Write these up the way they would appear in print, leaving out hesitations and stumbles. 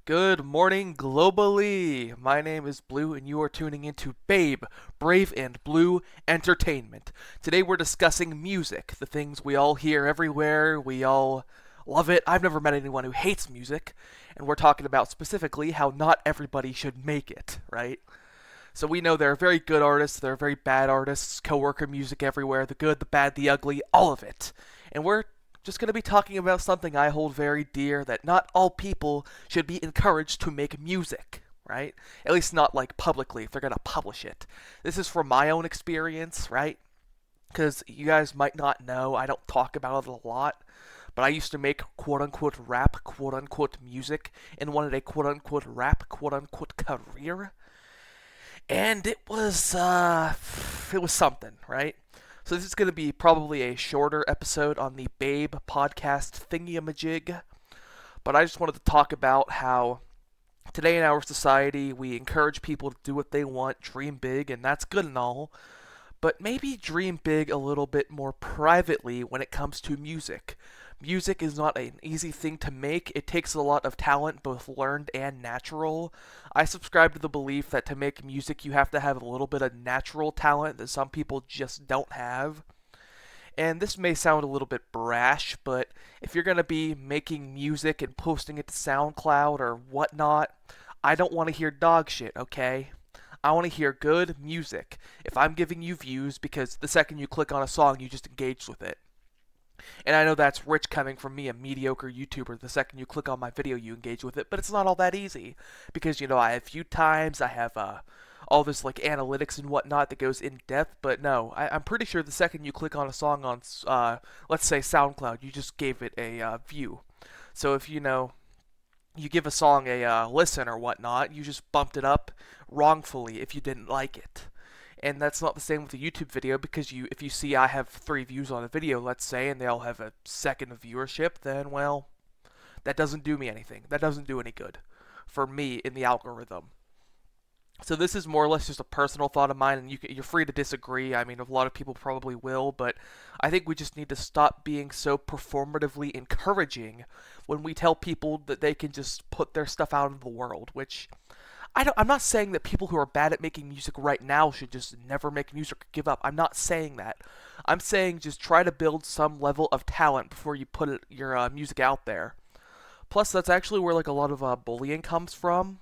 Good morning globally. My name is Blue and you are tuning into Babe, Brave and Blue Entertainment. Today we're discussing music, the things we all hear everywhere, we all love it. I've never met anyone who hates music, and we're talking about specifically how not everybody should make it, right? So we know there are very good artists, there are very bad artists, coworker music everywhere, the good, the bad, the ugly, all of it. And we're just going to be talking about something I hold very dear, that not all people should be encouraged to make music, right? At least not like publicly if they're going to publish it. This is from my own experience, right? Because you guys might not know, I don't talk about it a lot, but I used to make quote unquote rap, quote unquote music, and wanted a quote unquote rap, quote unquote career. And it was something, right? So this is going to be probably a shorter episode on the Babe podcast thingy-a-majig, but I just wanted to talk about how today in our society we encourage people to do what they want, dream big, and that's good and all, but maybe dream big a little bit more privately when it comes to music. Music is not an easy thing to make. It takes a lot of talent, both learned and natural. I subscribe to the belief that to make music you have to have a little bit of natural talent that some people just don't have. And this may sound a little bit brash, but if you're going to be making music and posting it to SoundCloud or whatnot, I don't want to hear dog shit, okay? I want to hear good music. If I'm giving you views because the second you click on a song, you just engaged with it. And I know that's rich coming from me, a mediocre YouTuber. The second you click on my video, you engage with it, but it's not all that easy. Because, I have view times, I have all this like analytics and whatnot that goes in depth, but no, I'm pretty sure the second you click on a song on, let's say SoundCloud, you just gave it a view. So if you give a song a listen or whatnot, you just bumped it up wrongfully if you didn't like it. And that's not the same with a YouTube video, because if you see I have 3 views on a video, let's say, and they all have a second of viewership, then, well, that doesn't do me anything. That doesn't do any good for me in the algorithm. So this is more or less just a personal thought of mine, and you're free to disagree. I mean, a lot of people probably will, but I think we just need to stop being so performatively encouraging when we tell people that they can just put their stuff out into the world, which I'm not saying that people who are bad at making music right now should just never make music or give up. I'm not saying that. I'm saying just try to build some level of talent before you put your music out there. Plus, that's actually where like a lot of bullying comes from.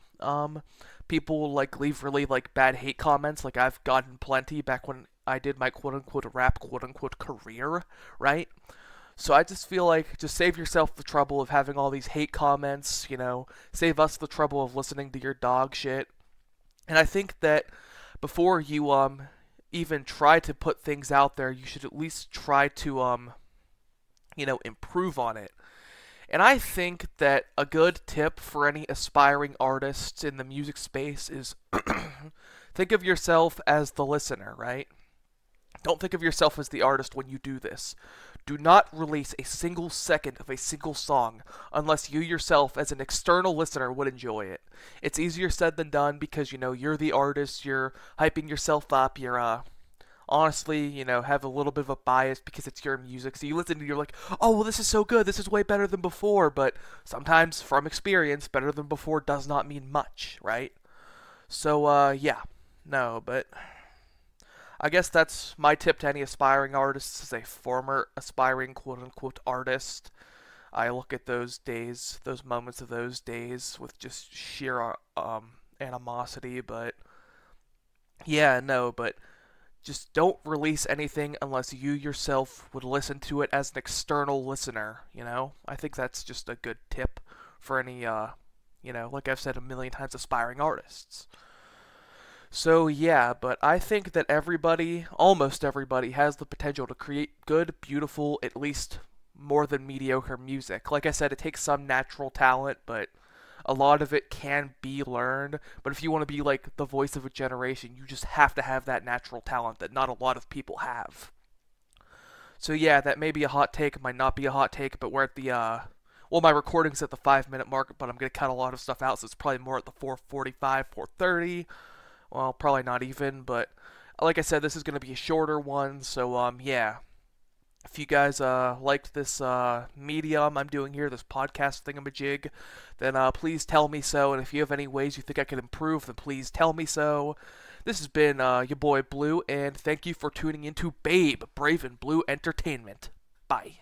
People like leave really like bad hate comments. Like I've gotten plenty back when I did my quote unquote rap quote unquote career, right? So I just feel like just save yourself the trouble of having all these hate comments, save us the trouble of listening to your dog shit. And I think that before you even try to put things out there, you should at least try to improve on it. And I think that a good tip for any aspiring artists in the music space is think of yourself as the listener, right? Don't think of yourself as the artist when you do this. Do not release a single second of a single song unless you yourself as an external listener would enjoy it. It's easier said than done because, you're the artist, you're hyping yourself up, you're, honestly, have a little bit of a bias because it's your music. So you listen and you're like, oh, well, this is so good, this is way better than before, but sometimes, from experience, better than before does not mean much, right? So, yeah. No, but I guess that's my tip to any aspiring artists as a former aspiring quote-unquote artist. I look at those days, those moments of those days with just sheer animosity, but yeah, no, but just don't release anything unless you yourself would listen to it as an external listener, I think that's just a good tip for any, like I've said a million times, aspiring artists. So yeah, but I think that everybody, almost everybody, has the potential to create good, beautiful, at least more than mediocre music. Like I said, it takes some natural talent, but a lot of it can be learned. But if you want to be like the voice of a generation, you just have to have that natural talent that not a lot of people have. So yeah, that may be a hot take, it might not be a hot take, but we're at the well, my recording's at the 5-minute mark, but I'm gonna cut a lot of stuff out, so it's probably more at the 4:45, 4:30. Well, probably not even, but like I said, this is going to be a shorter one, so yeah. If you guys liked this medium I'm doing here, this podcast thingamajig, then please tell me so. And if you have any ways you think I can improve, then please tell me so. This has been your boy Blue, and thank you for tuning into Babe, Brave and Blue Entertainment. Bye.